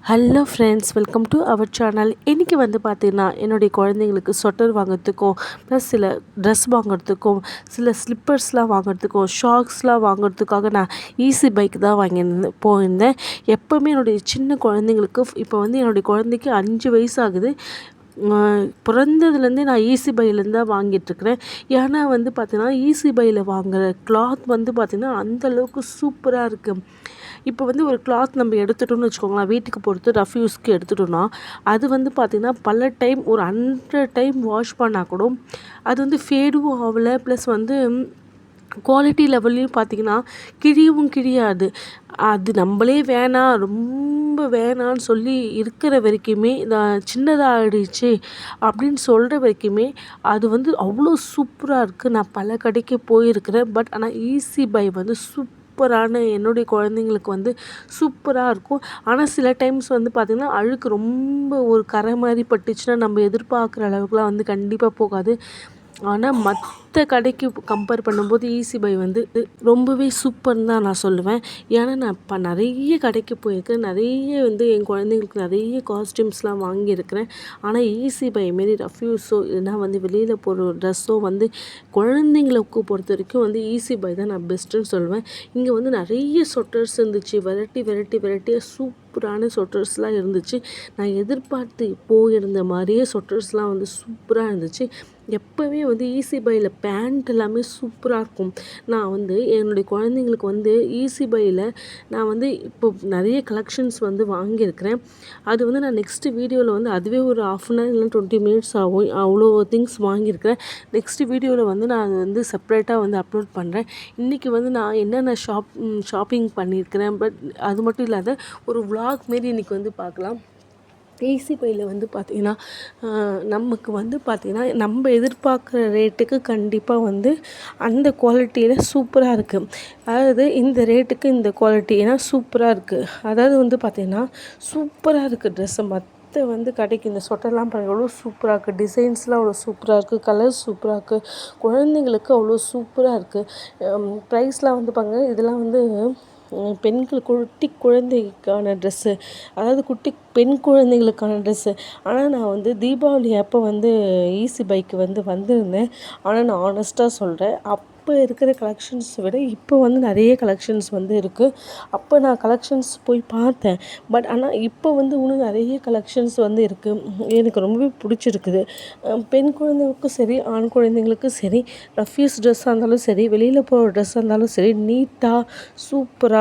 Hello friends, welcome to our channel. இன்றைக்கி வந்து பார்த்திங்கன்னா என்னுடைய குழந்தைங்களுக்கு ஸ்வெட்டர் வாங்குறதுக்கும் ப்ளஸ் சில ட்ரெஸ் வாங்குறதுக்கும் சில ஸ்லிப்பர்ஸ்லாம் வாங்குறதுக்கும் ஷாக்ஸ்லாம் வாங்குறதுக்காக நான் ஈஸி பைக் தான் போயிருந்தேன். எப்போவுமே என்னுடைய சின்ன குழந்தைங்களுக்கு இப்போ வந்து என்னுடைய குழந்தைக்கு 5 வயசு ஆகுது. பிறந்ததுலேருந்தே நான் ஈஸி பையிலேருந்து தான் வாங்கிட்டுருக்கிறேன். ஏன்னா வந்து பார்த்திங்கன்னா ஈஸி பையில் வாங்குகிற கிளாத் வந்து பார்த்திங்கன்னா அந்தளவுக்கு சூப்பராக இருக்குது. இப்போ வந்து ஒரு கிளாத் நம்ம எடுத்துட்டோம்னு வச்சுக்கோங்களேன், வீட்டுக்கு பொறுத்து ரஃப் யூஸ்க்கு எடுத்துட்டோம்னா அது வந்து பார்த்திங்கன்னா பல டைம் ஒரு 100 டைம் வாஷ் பண்ணால் கூட அது வந்து ஃபேடும் ஆகலை. ப்ளஸ் வந்து குவாலிட்டி லெவல்லையும் பார்த்திங்கன்னா கிழியவும் கிழியாது. அது நம்மளே ரொம்ப வேணான்னு சொல்லி இருக்கிற வரைக்குமே நான் சின்னதாகிடுச்சு அப்படின்னு சொல்கிற வரைக்குமே அது வந்து அவ்வளோ சூப்பராக இருக்குது. நான் பல கடைக்கு போயிருக்கிறேன். பட் ஆனால் ஈஸி பை வந்து சூப்பரான என்னுடைய குழந்தைங்களுக்கு வந்து சூப்பராக இருக்கும். ஆனால் சில டைம்ஸ் வந்து பார்த்திங்கன்னா அழுக்கு ரொம்ப ஒரு கரை மாதிரி பட்டுச்சுன்னா நம்ம எதிர்பார்க்குற அளவுக்குலாம் வந்து கண்டிப்பாக போகாது. ஆனால் மற்ற கடைக்கு கம்பேர் பண்ணும்போது ஈஸி பை வந்து ரொம்பவே சூப்பர்னு தான் நான் சொல்லுவேன். ஏன்னா நான் இப்போ நிறைய கடைக்கு போயிருக்கேன். நிறைய வந்து என் குழந்தைங்களுக்கு நிறைய காஸ்டியூம்ஸ்லாம் வாங்கியிருக்கிறேன். ஆனால் ஈஸி பை மாரி ரஃப் யூஸோ இல்லைனா வந்து வெளியில் போகிற ட்ரெஸ்ஸோ வந்து குழந்தைங்களுக்கு பொறுத்த வரைக்கும் வந்து ஈஸி பை தான் நான் பெஸ்ட்டுன்னு சொல்லுவேன். இங்கே வந்து நிறைய சொட்டர்ஸ் இருந்துச்சு. வெரைட்டியாக சூப்பரான சொட்டர்ஸ்லாம் இருந்துச்சு. நான் எதிர்பார்த்து போயிருந்த மாதிரியே சொட்டர்ஸ்லாம் வந்து சூப்பராக இருந்துச்சு. எப்போவுமே வந்து ஈஸி பையில் பேண்ட் எல்லாமே சூப்பராக இருக்கும். நான் வந்து என்னுடைய குழந்தைங்களுக்கு வந்து ஈஸி பையில் நான் வந்து இப்போ நிறைய கலெக்ஷன்ஸ் வந்து வாங்கியிருக்கிறேன். அது வந்து நான் நெக்ஸ்ட்டு வீடியோவில் வந்து அதுவே ஒரு 1/2 hour இல்லை 20 minutes ஆகும். அவ்வளோ திங்ஸ் வாங்கியிருக்கிறேன். நெக்ஸ்ட்டு வீடியோவில் வந்து நான் அது வந்து செப்ரேட்டாக வந்து அப்லோட் பண்ணுறேன். இன்றைக்கி வந்து நான் என்னென்ன ஷாப்பிங் பண்ணியிருக்கிறேன். பட் அது மட்டும் இல்லாத ஒரு vlog மாரி இன்றைக்கி வந்து பார்க்கலாம். ஈஸி பையில் வந்து பார்த்திங்கன்னா நமக்கு வந்து பார்த்திங்கன்னா நம்ம எதிர்பார்க்குற ரேட்டுக்கு கண்டிப்பாக வந்து அந்த குவாலிட்டியில் சூப்பராக இருக்குது. அதாவது இந்த ரேட்டுக்கு இந்த குவாலிட்டி ஏன்னா சூப்பராக இருக்குது. அதாவது வந்து பார்த்திங்கன்னா சூப்பராக இருக்குது ட்ரெஸ்ஸு வந்து கடைக்கு இந்த சொட்டர்லாம் பாருங்கள் எவ்வளோ சூப்பராக இருக்குது. டிசைன்ஸ்லாம் அவ்வளோ சூப்பராக இருக்குது. கலர்ஸ் சூப்பராக இருக்குது. குழந்தைங்களுக்கு அவ்வளோ சூப்பராக இருக்குது. ப்ரைஸ்லாம் வந்து பாருங்கள், இதெல்லாம் வந்து பெண்கள் குட்டி குழந்தைக்கான ட்ரெஸ்ஸு, அதாவது குட்டி பெண் குழந்தைங்களுக்கான ட்ரெஸ்ஸு. ஆனால் நான் வந்து தீபாவளி அப்போ வந்து ஈஸி பைக்கு வந்து வந்திருந்தேன். ஆனால் நான் ஆனஸ்ட்டாக சொல்கிறேன், அப்போ இருக்கிற கலெக்ஷன்ஸ் விட இப்போ வந்து நிறைய கலெக்ஷன்ஸ் வந்து இருக்குது. அப்போ நான் கலெக்ஷன்ஸ் போய் பார்த்தேன். பட் ஆனால் இப்போ வந்து இன்னும் நிறைய கலெக்ஷன்ஸ் வந்து இருக்குது. எனக்கு ரொம்பவே பிடிச்சிருக்குது. பெண் குழந்தைங்களுக்கும் சரி ஆண் குழந்தைங்களுக்கும் சரி ரஃப் யூஸ் ட்ரெஸ்ஸாக இருந்தாலும் சரி வெளியில் போகிற ட்ரெஸ்ஸாக இருந்தாலும் சரி நீட்டாக சூப்பராக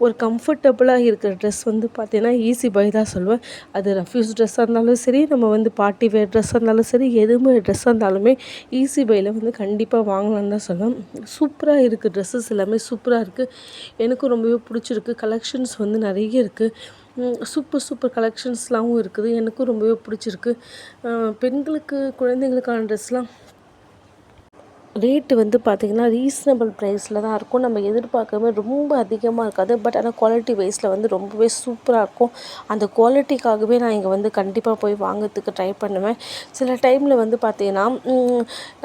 ஒரு கம்ஃபர்டபுளாக இருக்கிற ட்ரெஸ் வந்து பார்த்தீங்கன்னா ஈஸி பை தான் சொல்லுவேன். அது ரஃப் யூஸ் ட்ரெஸ்ஸாக இருந்தாலும் சரி நம்ம வந்து பார்ட்டி வேர் ட்ரெஸ்ஸாக இருந்தாலும் சரி எதுவுமே ட்ரெஸ்ஸாக இருந்தாலுமே ஈஸி பையில் வந்து கண்டிப்பாக வாங்கலான்னு தான் சொல்லுவேன். சூப்பராக இருக்குது. ட்ரெஸ்ஸஸ் எல்லாமே சூப்பராக இருக்குது. எனக்கும் ரொம்பவே பிடிச்சிருக்கு. கலெக்ஷன்ஸ் வந்து நிறைய இருக்குது. சூப்பர் கலெக்ஷன்ஸ்லாகவும் இருக்குது. எனக்கும் ரொம்பவே பிடிச்சிருக்கு. பெண்களுக்கு குழந்தைங்களுக்கான ட்ரெஸ்லாம் ரேட்டு வந்து பார்த்திங்கன்னா ரீசனபிள் ப்ரைஸில் தான் இருக்கும். நம்ம எதிர்பார்க்காம ரொம்ப அதிகமாக இருக்காது. பட் ஆனால் குவாலிட்டி வைஸில் வந்து ரொம்பவே சூப்பராக இருக்கும். அந்த குவாலிட்டிக்காகவே நான் இங்கே வந்து கண்டிப்பாக போய் வாங்கிறதுக்கு ட்ரை பண்ணுவேன். சில டைமில் வந்து பார்த்திங்கன்னா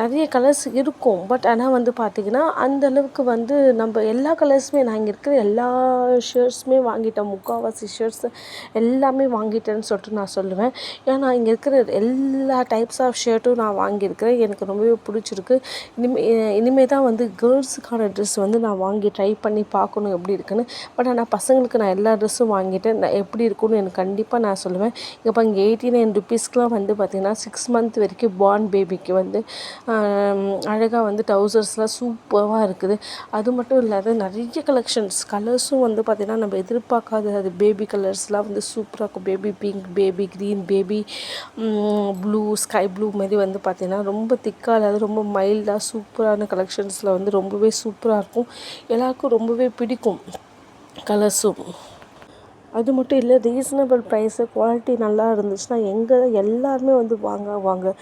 நிறைய கலர்ஸ் இருக்கும். பட் ஆனால் வந்து பார்த்திங்கன்னா அந்தளவுக்கு வந்து நம்ம எல்லா கலர்ஸுமே நான் இங்கே இருக்கிற எல்லா ஷர்ட்ஸுமே வாங்கிட்டேன். முக்கால்வாசி ஷர்ட்ஸ் எல்லாமே வாங்கிட்டேன்னு சொல்லிட்டு நான் சொல்லுவேன். ஏன்னா இங்கே இருக்கிற எல்லா டைப்ஸ் ஆஃப் ஷர்ட்டும் நான் வாங்கியிருக்கிறேன். எனக்கு ரொம்பவே பிடிச்சிருக்கு. இனிமேல் தான் வந்து கேர்ள்ஸுக்கான ட்ரெஸ் வந்து நான் வாங்கி ட்ரை பண்ணி பார்க்கணும் எப்படி இருக்குன்னு. பட் ஆனால் பசங்களுக்கு நான் எல்லா ட்ரெஸ்ஸும் வாங்கிட்டேன். நான் எப்படி இருக்குன்னு எனக்கு கண்டிப்பாக நான் சொல்லுவேன். இப்போ இங்கே 89 rupeesக்குலாம் வந்து பார்த்திங்கன்னா 6 month வரைக்கும் பார்ன் பேபிக்கு வந்து அழகாக வந்து ட்ரௌசர்ஸ்லாம் சூப்பராக இருக்குது. அது மட்டும் இல்லாத நிறைய கலர்ஸும் வந்து பார்த்திங்கன்னா நம்ம எதிர்பார்க்காத அது பேபி கலர்ஸ்லாம் வந்து சூப்பராக இருக்கும். Baby pink, baby green, baby blue, sky blue மாதிரி வந்து பார்த்திங்கன்னா ரொம்ப திக்காக இல்லாத ரொம்ப மைல்டாக சூப்பரான கலெக்ஷன்ஸில் வந்து ரொம்பவே சூப்பராக இருக்கும். எல்லாருக்கும் ரொம்பவே பிடிக்கும் கலர்ஸும். அது மட்டும் இல்லை, ரீசனபிள் ப்ரைஸு, குவாலிட்டி நல்லா இருந்துச்சுன்னா எல்லாருமே வந்து வாங்க.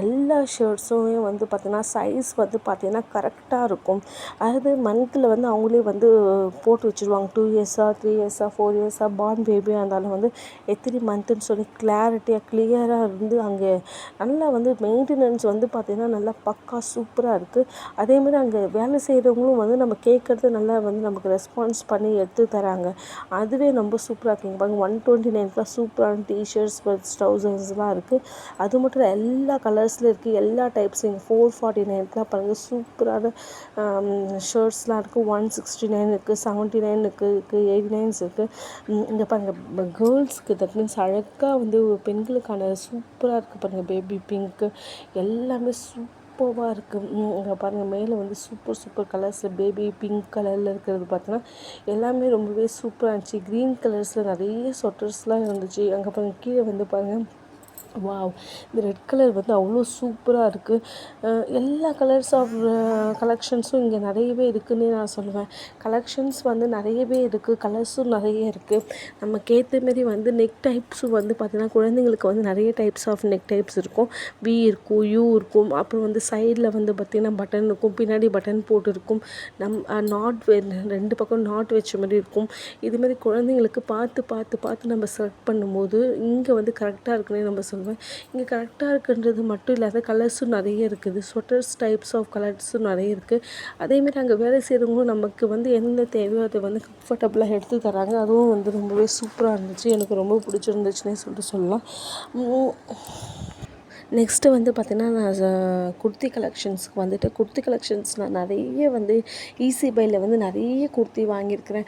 எல்லா ஷர்ட்ஸுமே வந்து பார்த்திங்கன்னா சைஸ் வந்து பார்த்திங்கன்னா கரெக்டாக இருக்கும். அதாவது மந்த்தில் வந்து அவங்களே வந்து போட்டு வச்சுருவாங்க, 2 இயர்ஸா 3 இயர்ஸா 4 இயர்ஸா பார்ன் பேபியாக இருந்தாலும் வந்து எத்தனை மந்த்துன்னு சொல்லி கிளியராக இருந்து அங்கே நல்லா வந்து மெயின்டெனன்ஸ் வந்து பார்த்திங்கன்னா நல்லா பக்கா சூப்பராக இருக்குது. அதேமாதிரி அங்கே வேலை செய்கிறவங்களும் வந்து நம்ம கேட்குறது நல்லா வந்து நமக்கு ரெஸ்பான்ஸ் பண்ணி எடுத்து தராங்க. அதுவே ரொம்ப சூப்பராக இருக்குங்க பாருங்க. 129 சூப்பரான டிஷர்ட்ஸ் ட்ரௌசர்ஸ்லாம் இருக்குது. அது மட்டும் இல்லை, எல்லா கலர்ஸில் இருக்குது, எல்லா டைப்ஸ். இங்கே 449 பாருங்கள் சூப்பரான ஷர்ட்ஸ்லாம் இருக்குது. 169 இருக்குது, 79 இருக்குது, 89 இருக்குது. இங்கே பாருங்கள் கேர்ள்ஸ்க்கு, தட் மீன்ஸ் அழகாக வந்து பெண்களுக்கான சூப்பராக இருக்குது பாருங்கள். பேபி பிங்க்கு எல்லாமே சூப்பராக இருக்குது. இங்கே பாருங்கள் மேலே வந்து சூப்பர் கலர்ஸில் பேபி பிங்க் கலரில் இருக்கிறது பார்த்தீங்கன்னா எல்லாமே ரொம்பவே சூப்பராக இருந்துச்சு. க்ரீன் கலர்ஸில் நிறைய ஸ்வெட்டர்ஸ்லாம் இருந்துச்சு. அங்கே பாருங்கள் கீழே வந்து பாருங்கள், வாவ், இந்த ரெட் கலர் வந்து அவ்வளோ சூப்பராக இருக்குது. எல்லா கலர்ஸ் ஆஃப் கலெக்ஷன்ஸும் இங்கே நிறையவே இருக்குதுன்னே நான் சொல்லுவேன். கலெக்ஷன்ஸ் வந்து நிறையவே இருக்குது, கலர்ஸும் நிறைய இருக்குது. நமக்கு ஏற்ற மாரி வந்து நெக் டைப்ஸும் வந்து பார்த்திங்கன்னா குழந்தைங்களுக்கு வந்து நிறைய டைப்ஸ் ஆஃப் நெக் டைப்ஸ் இருக்கும். வி இருக்கும், யூ இருக்கும், அப்புறம் வந்து சைடில் வந்து பார்த்திங்கன்னா பட்டன் இருக்கும், பின்னாடி பட்டன் போட்டு இருக்கும், நாட் 2 பக்கம் நாட் வச்ச மாதிரி இருக்கும். இதுமாதிரி குழந்தைங்களுக்கு பார்த்து நம்ம செலக்ட் பண்ணும்போது இங்கே வந்து கரெக்டாக இருக்குன்னே நம்ம சொல்லுவேன். இங்கே கரெக்டாக இருக்குன்றது மட்டும் இல்லாத கலர்ஸும் நிறைய இருக்குது. ஸ்வெட்டர்ஸ் டைப்ஸ் ஆஃப் கலர்ஸும் நிறைய இருக்குது. அதேமாரி அங்கே வேலை செய்கிறவங்களும் நமக்கு வந்து என்ன தேவையோ அதை வந்து கம்ஃபர்டபுளாக எடுத்து தராங்க. அதுவும் வந்து ரொம்பவே சூப்பராக இருந்துச்சு. எனக்கு ரொம்ப பிடிச்சிருந்துச்சுன்னே சொல்லலாம். நெக்ஸ்ட்டு வந்து பார்த்திங்கன்னா நான் குர்த்தி கலெக்ஷன்ஸ்க்கு வந்துட்டு, குர்த்தி கலெக்ஷன்ஸ் நான் நிறைய வந்து ஈஸி பையில் வந்து நிறைய குர்த்தி வாங்கியிருக்கிறேன்.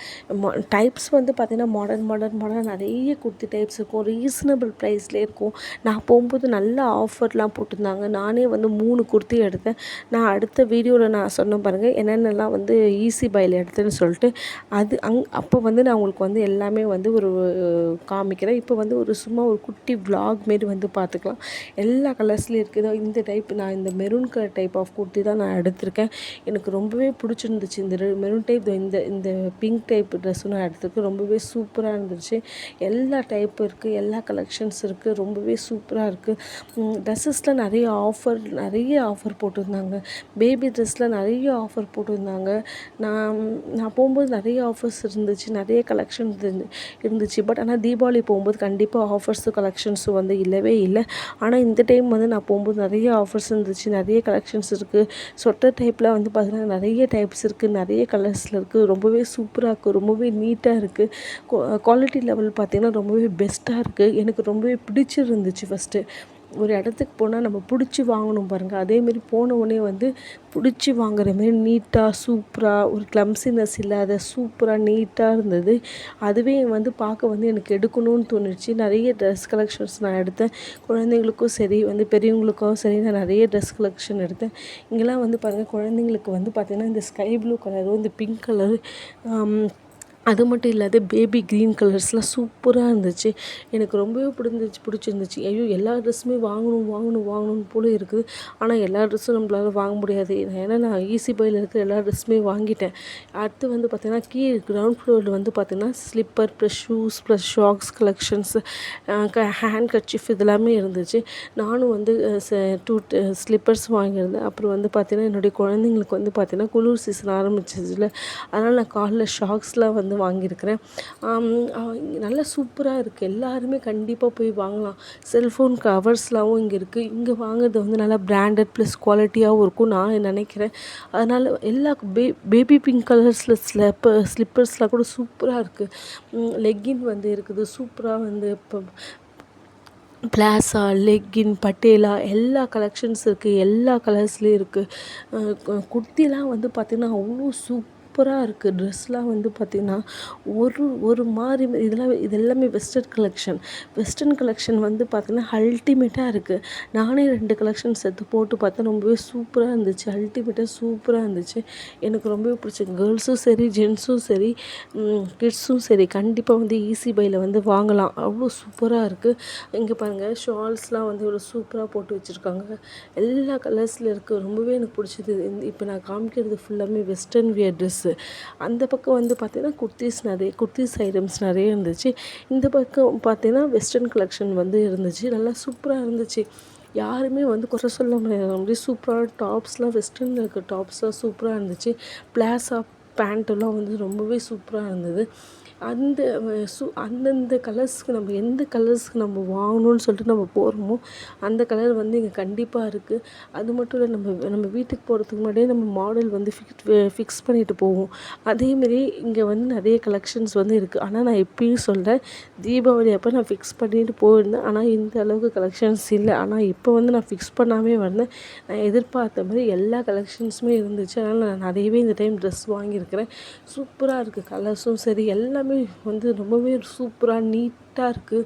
டைப்ஸ் வந்து பார்த்திங்கன்னா மாடர்ன் நிறைய குர்த்தி டைப்ஸ் இருக்கும். ரீசனபிள் ப்ரைஸ்லேயே இருக்கும். நான் போகும்போது நல்ல ஆஃபர்லாம் போட்டிருந்தாங்க. நானே வந்து 3 குர்த்தி எடுத்தேன். நான் அடுத்த வீடியோவில் நான் சொன்னேன் பாருங்கள் என்னென்னலாம் வந்து ஈஸி பையில் எடுத்தேன்னு சொல்லிட்டு. அப்போ வந்து நான் உங்களுக்கு வந்து எல்லாமே வந்து ஒரு காமிக்கிறேன். இப்போ வந்து சும்மா ஒரு குட்டி vlog மாரி வந்து பார்த்துக்கலாம். எல்லா கலர்ஸ்லேயும் இருக்குது. இந்த டைப் நான் இந்த maroon colour type of kurti தான் நான் எடுத்திருக்கேன். எனக்கு ரொம்பவே பிடிச்சிருந்துச்சு. இந்த மெரூன் டைப், இந்த பிங்க் டைப் ட்ரெஸ்ஸும் நான் எடுத்திருக்கேன். ரொம்பவே சூப்பராக இருந்துச்சு. எல்லா டைப் இருக்குது, எல்லா கலெக்ஷன்ஸ் இருக்குது, ரொம்பவே சூப்பராக இருக்குது. ட்ரெஸ்ஸஸில் நிறைய ஆஃபர் போட்டிருந்தாங்க. பேபி ட்ரெஸ்ஸில் நிறைய ஆஃபர் போட்டிருந்தாங்க. நான் போகும்போது நிறைய ஆஃபர்ஸ் இருந்துச்சு, நிறைய கலெக்ஷன் இருந்துச்சு. பட் ஆனால் தீபாவளி போகும்போது கண்டிப்பாக ஆஃபர்ஸும் கலெக்ஷன்ஸும் வந்து இல்லவே இல்லை. ஆனால் இந்த டைம் வந்து நான் போகும்போது நிறைய ஆஃபர்ஸ் இருந்துச்சு, நிறைய கலெக்ஷன்ஸ் இருக்குது. ஸ்வெட்டர் டைப்பில் வந்து பார்த்திங்கன்னா நிறைய டைப்ஸ் இருக்குது, நிறைய கலர்ஸில் இருக்குது. ரொம்பவே சூப்பராக இருக்குது, ரொம்பவே நீட்டாக இருக்குது. குவாலிட்டி லெவல் பார்த்திங்கன்னா ரொம்பவே பெஸ்ட்டாக இருக்குது. எனக்கு ரொம்பவே பிடிச்சிருந்துச்சு. ஃபஸ்ட்டு ஒரு இடத்துக்கு போனால் நம்ம பிடிச்சி வாங்கணும் பாருங்கள், அதேமாரி போன உடனே வந்து பிடிச்சி வாங்குற மாரி நீட்டாக சூப்பராக ஒரு கிளம்சினஸ் இல்லாத சூப்பராக நீட்டாக இருந்தது. அதுவே வந்து பார்க்க வந்து எனக்கு எடுக்கணும்னு தோணுச்சு. நிறைய ட்ரெஸ் கலெக்ஷன்ஸ் நான் எடுத்தேன். குழந்தைங்களுக்கும் சரி வந்து பெரியவங்களுக்கும் சரி நான் நிறைய ட்ரெஸ் கலெக்ஷன் எடுத்தேன். இங்கெல்லாம் வந்து பாருங்கள் குழந்தைங்களுக்கு வந்து பார்த்திங்கன்னா இந்த ஸ்கை ப்ளூ கலரும் இந்த பிங்க் கலரு, அது மட்டும் இல்லாத பேபி க்ரீன் கலர்ஸ்லாம் சூப்பராக இருந்துச்சு. எனக்கு ரொம்பவே பிடிச்சிருந்துச்சு. ஐயோ, எல்லா ட்ரெஸ்ஸுமே வாங்கணும் போல இருக்குது. ஆனால் எல்லா ட்ரெஸ்ஸும் நம்மளால வாங்க முடியாது. ஏன்னா நான் ஈஸி பையில் இருக்கிற எல்லா ட்ரெஸ்ஸுமே வாங்கிட்டேன். அடுத்து வந்து பார்த்திங்கன்னா கிரவுண்ட் ஃப்ளோரில் வந்து பார்த்திங்கன்னா slipper plus shoes plus shocks collections, hand kerchief இதெல்லாமே இருந்துச்சு. நானும் வந்து 2 ஸ்லிப்பர்ஸ் வாங்கியிருந்தேன். அப்புறம் வந்து பார்த்திங்கன்னா என்னுடைய குழந்தைங்களுக்கு வந்து பார்த்திங்கன்னா குளிர் சீசன் ஆரம்பிச்சிச்சுல, அதனால் நான் காலில் ஷாக்ஸ்லாம் வந்து வாங்கியிருக்கிறேன். நல்லா சூப்பராக இருக்குது. எல்லாருமே கண்டிப்பாக போய் வாங்கலாம். செல்ஃபோன் கவர்ஸ்லாவும் இங்கே இருக்குது. இங்கே வாங்குறது வந்து நல்லா பிராண்டட் ப்ளஸ் குவாலிட்டியாகவும் இருக்கும் நான் நினைக்கிறேன். அதனால் எல்லா பேபி பிங்க் கலர்ஸில் ஸ்லிப்பர்ஸ்லாம் கூட சூப்பராக இருக்குது. லெக்கின் வந்து இருக்குது சூப்பராக வந்து இப்போ பிளாசா, லெக்கின், பட்டேலா எல்லா கலெக்ஷன்ஸ் இருக்குது. எல்லா கலர்ஸ்லேயும் இருக்குது. குர்த்திலாம் வந்து பார்த்திங்கன்னா அவ்வளோ சூப்பராக இருக்குது. ட்ரெஸ்லாம் வந்து பார்த்திங்கன்னா ஒரு மாதிரி இதெல்லாமே வெஸ்டர்ன் கலெக்ஷன் வந்து பார்த்திங்கன்னா அல்டிமேட்டாக இருக்குது. நானே 2 கலெக்ஷன்ஸ் எடுத்து போட்டு பார்த்தேன். ரொம்பவே சூப்பராக இருந்துச்சு. அல்டிமேட்டாக சூப்பராக இருந்துச்சு. எனக்கு ரொம்பவே பிடிச்சது. கேர்ள்ஸும் சரி, ஜென்ஸும் சரி, கிட்ஸும் சரி கண்டிப்பாக வந்து ஈஸி பையில் வந்து வாங்கலாம். அவ்வளோ சூப்பராக இருக்குது. இங்கே பாருங்கள் ஷால்ஸ்லாம் வந்து இவ்வளோ சூப்பராக போட்டு வச்சுருக்காங்க. எல்லா கலர்ஸில் இருக்குது. ரொம்பவே எனக்கு பிடிச்சது. இப்போ நான் காமிக்கிறது ஃபுல்லாமே வெஸ்டர்ன் வியர் ட்ரெஸ்ஸு. டாப்ஸு. அந்த பக்கம் வந்து பார்த்திங்கன்னா குர்த்திஸ் ஐட்டம்ஸ் நிறைய இருந்துச்சு. இந்த பக்கம் பார்த்திங்கன்னா வெஸ்டர்ன் கலெக்ஷன் வந்து இருந்துச்சு. நல்லா சூப்பராக இருந்துச்சு. யாருமே வந்து குறை சொல்ல முடியாது. அப்படியே சூப்பரான டாப்ஸ்லாம் வெஸ்டர்னில் இருக்க டாப்ஸ்லாம் சூப்பராக இருந்துச்சு. பிளாசா பேண்ட்டெல்லாம் வந்து ரொம்பவே சூப்பராக இருந்தது. அந்த அந்தந்த கலர்ஸ்க்கு நம்ம எந்த கலர்ஸ்க்கு நம்ம வாங்கணும்னு சொல்லிட்டு நம்ம போகிறோமோ அந்த கலர் வந்து இங்கே கண்டிப்பாக இருக்குது. அது மட்டும் இல்லை, நம்ம வீட்டுக்கு போகிறதுக்கு முன்னாடியே நம்ம மாடல் வந்து ஃபிக்ஸ் பண்ணிட்டு போவோம். அதேமாரி இங்கே வந்து நிறைய கலெக்ஷன்ஸ் வந்து இருக்குது. ஆனால் நான் எப்பயும் சொல்கிறேன், தீபாவளி அப்போ நான் ஃபிக்ஸ் பண்ணிட்டு போயிருந்தேன். ஆனால் இந்த அளவுக்கு கலெக்ஷன்ஸ் இல்லை. ஆனால் இப்போ வந்து நான் ஃபிக்ஸ் பண்ணாமே வந்தேன். நான் எதிர்பார்த்த மாதிரி எல்லா கலெக்ஷன்ஸுமே இருந்துச்சு. அதனால் நான் நிறையவே இந்த டைம் ட்ரெஸ் வாங்கியிருக்கிறேன். சூப்பராக இருக்குது. கலர்ஸும் சரி எல்லாமே வந்து ரொம்பவே சூப்பராக நீட்டாக இருக்குது.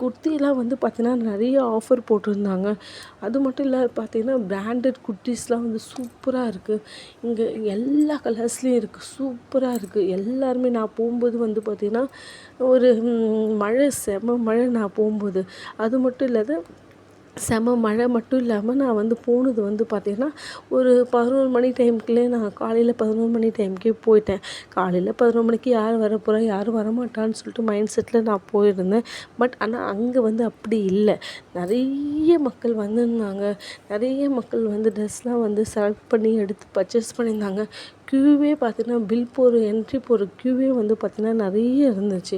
குர்த்திலாம் வந்து பார்த்திங்கன்னா நிறைய ஆஃபர் போட்டிருந்தாங்க. அது மட்டும் இல்லை, பார்த்திங்கன்னா பிராண்டட் குர்த்திஸ்லாம் வந்து சூப்பராக இருக்குது. இங்கே எல்லா கலர்ஸ்லேயும் இருக்குது. சூப்பராக இருக்குது. எல்லாருமே நான் போகும்போது வந்து பார்த்திங்கன்னா ஒரு செம மழை நான் போகும்போது. அது மட்டும் இல்லாத செம மழை மட்டும் இல்லாமல் நான் வந்து போனது வந்து பார்த்திங்கன்னா ஒரு 11 மணி டைமுக்குள்ளே நான் காலையில் 11 மணி டைமுக்கே போயிட்டேன். காலையில் 11 மணிக்கு யார் வரப்போகிறா, யாரும் வரமாட்டான்னு சொல்லிட்டு மைண்ட் செட்டில் நான் போயிருந்தேன். பட் ஆனால் அங்கே வந்து அப்படி இல்லை. நிறைய மக்கள் வந்திருந்தாங்க. நிறைய மக்கள் வந்து ட்ரெஸ்லாம் வந்து செலக்ட் பண்ணி எடுத்து பர்ச்சேஸ் பண்ணியிருந்தாங்க. க்யூவே பார்த்திங்கன்னா என்ட்ரி போகிற க்யூவே வந்து பார்த்திங்கன்னா நிறைய இருந்துச்சு.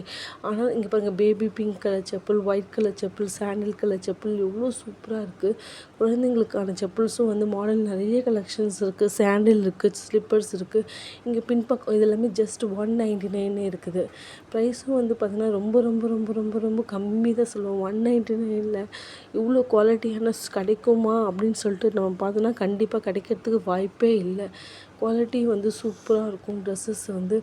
ஆனால் இங்கே பாருங்கள், baby pink colour chappal, white colour chappal, சாண்டில் கலர் செப்பல் எவ்வளோ சூப்பராக இருக்குது. குழந்தைங்களுக்கான செப்பல்ஸும் வந்து மாடல் நிறைய கலெக்ஷன்ஸ் இருக்குது. சாண்டில் இருக்குது, ஸ்லிப்பர்ஸ் இருக்குது. இங்கே பின்பக்கம் இது எல்லாமே ஜஸ்ட் 199 இருக்குது. ப்ரைஸும் வந்து பார்த்திங்கன்னா ரொம்ப ரொம்ப ரொம்ப ரொம்ப ரொம்ப கம்மி தான் சொல்லுவோம். 199ல் இவ்வளோ குவாலிட்டியான கிடைக்குமா அப்படின்னு சொல்லிட்டு நம்ம பார்த்தோன்னா கண்டிப்பாக கிடைக்கிறதுக்கு வாய்ப்பே இல்லை. குவாலிட்டி வந்து சூப்பராக இருக்கும். ட்ரெஸ்ஸஸ் வந்து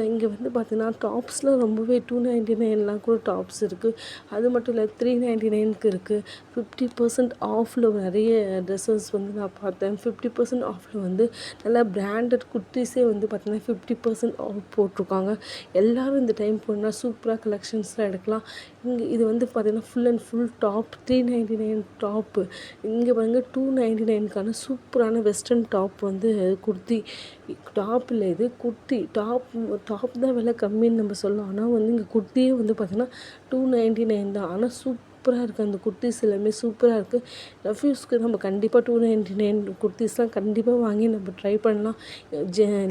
இங்கே வந்து பார்த்திங்கன்னா டாப்ஸ்லாம் ரொம்பவே 299லாம் கூட டாப்ஸ் இருக்குது. அது மட்டும் இல்லை, 399க்கு இருக்குது. 50% ஆஃபில் நிறைய ட்ரெஸ்ஸஸ் வந்து நான் பார்த்தேன். 50% ஆஃபில் வந்து நல்லா பிராண்டட் குர்த்திஸே வந்து பார்த்திங்கன்னா 50% ஆஃப் போட்டிருக்காங்க. எல்லோரும் இந்த டைம் போனால் சூப்பராக கலெக்ஷன்ஸ்லாம் எடுக்கலாம். இது வந்து பார்த்திங்கன்னா full and full top 399 top. இங்கே பாருங்க 299க்கான சூப்பரான வெஸ்டர்ன் டாப் வந்து குர்த்தி. டாப் இல்லை, இது குர்த்தி. டாப் தான் விலை கம்மின்னு நம்ம சொல்லலாம். ஆனால் வந்து இங்கே குர்த்தியே வந்து பார்த்திங்கன்னா 299 தான். ஆனால் சூப்பராக இருக்குது. அந்த குர்த்திஸ் எல்லாமே சூப்பராக இருக்குது. ரஃப்யூஸ்க்கு நம்ம கண்டிப்பாக 299 குர்த்திஸ்லாம் கண்டிப்பாக வாங்கி நம்ம ட்ரை பண்ணலாம்.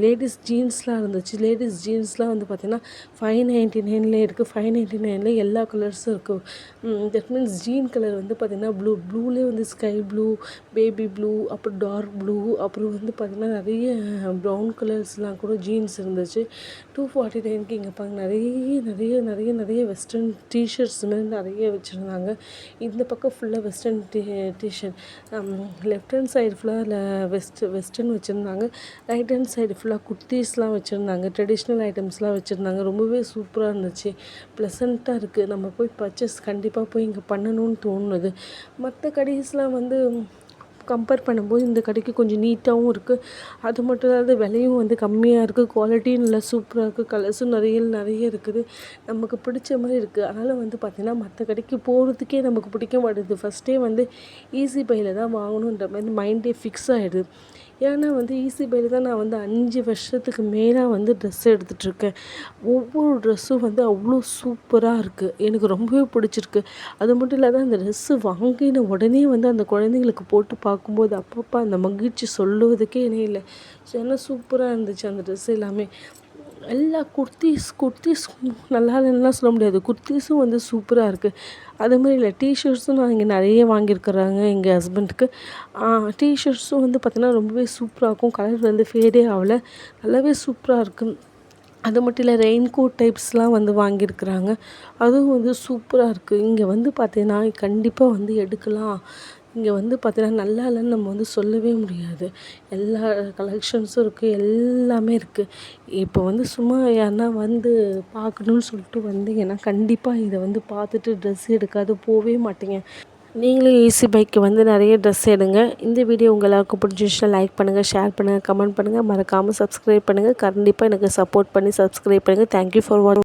லேடிஸ் ஜீன்ஸ்லாம் இருந்துச்சு. லேடிஸ் ஜீன்ஸ்லாம் வந்து பார்த்திங்கன்னா 599 இருக்குது. 599 எல்லா கலர்ஸும் இருக்குது. தட் மீன்ஸ் ஜீன் கலர் வந்து பார்த்திங்கன்னா ப்ளூலேயே வந்து ஸ்கை ப்ளூ, பேபி ப்ளூ, அப்புறம் டார்க் ப்ளூ, அப்புறம் வந்து பார்த்திங்கன்னா நிறைய ப்ரௌன் கலர்ஸ்லாம் கூட ஜீன்ஸ் இருந்துச்சு. 249க்கு இங்கே பாருங்க நிறைய நிறைய நிறைய நிறைய வெஸ்டர்ன் டிஷர்ட்ஸ் மாதிரி நிறைய வச்சுருந்தாங்க. இந்த பக்கம் ஃபுல்லாக western t-shirt. Left hand side ஃபுல்லாக வெஸ்டர்ன் வச்சுருந்தாங்க. ரைட் ஹேண்ட் சைடு ஃபுல்லாக குர்த்திஸ்லாம் வச்சுருந்தாங்க. ட்ரெடிஷ்னல் ஐட்டம்ஸ்லாம் வச்சுருந்தாங்க. ரொம்பவே சூப்பராக இருந்துச்சு. ப்ளசண்ட்டாக இருக்குது. நம்ம போய் பர்ச்சேஸ் கண்டிப்பாக போய் இங்கே பண்ணணும்னு தோணுது. மற்ற கடைஸ்லாம் வந்து கம்பேர் பண்ணும்போது இந்த கடைக்கு கொஞ்சம் நீட்டாகவும் இருக்குது. அது மட்டும் இல்லாத விலையும் வந்து கம்மியாக இருக்குது. குவாலிட்டியும் நல்லா சூப்பராக இருக்குது. கலர்ஸும் நிறைய இருக்குது. நமக்கு பிடிச்ச மாதிரி இருக்குது. அதனால் வந்து பார்த்திங்கன்னா மற்ற கடைக்கு போகிறதுக்கே நமக்கு பிடிக்க மாட்டேது. ஃபஸ்ட்டே வந்து ஈஸி பையில் தான் வாங்கணுன்ற மாதிரி மைண்டே ஃபிக்ஸ் ஆகிடுது. ஏன்னா வந்து ஈஸி பையில் தான் நான் வந்து 5 வருஷத்துக்கு மேலே வந்து ட்ரெஸ் எடுத்துகிட்ருக்கேன். ஒவ்வொரு ட்ரெஸ்ஸும் வந்து அவ்வளோ சூப்பராக இருக்குது. எனக்கு ரொம்பவே பிடிச்சிருக்கு. அது மட்டும் இல்லாத அந்த ட்ரெஸ்ஸு வாங்கின உடனே வந்து அந்த குழந்தைங்களுக்கு போட்டு பார்க்கும்போது அப்பப்போ அந்த மகிழ்ச்சி சொல்லுவதுக்கே இணை இல்லை. ஏன்னா சூப்பராக இருந்துச்சு அந்த ட்ரெஸ் எல்லாமே. எல்லா குர்த்திஸ் நல்லா இல்லைன்னுலாம் சொல்ல முடியாது. குர்த்திஸும் வந்து சூப்பராக இருக்குது. அது மாதிரி இல்லை, டிஷர்ட்ஸும் நான் இங்கே நிறைய வாங்கியிருக்கிறாங்க எங்கள் ஹஸ்பண்டுக்கு. டிஷர்ட்ஸும் வந்து பார்த்திங்கன்னா ரொம்பவே சூப்பராக இருக்கும். கலர் வந்து ஃபேடே ஆகலை. நல்லாவே சூப்பராக இருக்குது. அது மட்டும் இல்லை, ரெயின் கோட் டைப்ஸ்லாம் வந்து வாங்கியிருக்கிறாங்க. அதுவும் வந்து சூப்பராக இருக்குது. இங்கே வந்து பார்த்திங்கன்னா கண்டிப்பாக வந்து எடுக்கலாம். இங்கே வந்து பார்த்திங்கன்னா நல்லா இல்லைன்னு நம்ம வந்து சொல்லவே முடியாது. எல்லா கலெக்ஷன்ஸும் இருக்குது. எல்லாமே இருக்குது. இப்போ வந்து சும்மா யாருன்னா வந்து பார்க்கணுன்னு சொல்லிட்டு வந்தீங்கன்னா கண்டிப்பாக இதை வந்து பார்த்துட்டு ட்ரெஸ் எடுக்காது போகவே மாட்டீங்க. நீங்களும் ஈஸி பைக்கு வந்து நிறைய ட்ரெஸ் எடுங்க. இந்த வீடியோ உங்கள் எல்லாருக்கும் பிடிச்சிருந்துச்சுன்னா லைக் பண்ணுங்கள், ஷேர் பண்ணுங்கள், கமெண்ட் பண்ணுங்கள். மறக்காமல் சப்ஸ்கிரைப் பண்ணுங்கள். கண்டிப்பாக எனக்கு சப்போர்ட் பண்ணி சப்ஸ்கிரைப் பண்ணுங்கள். தேங்க்யூ ஃபார் வாட்சிங்.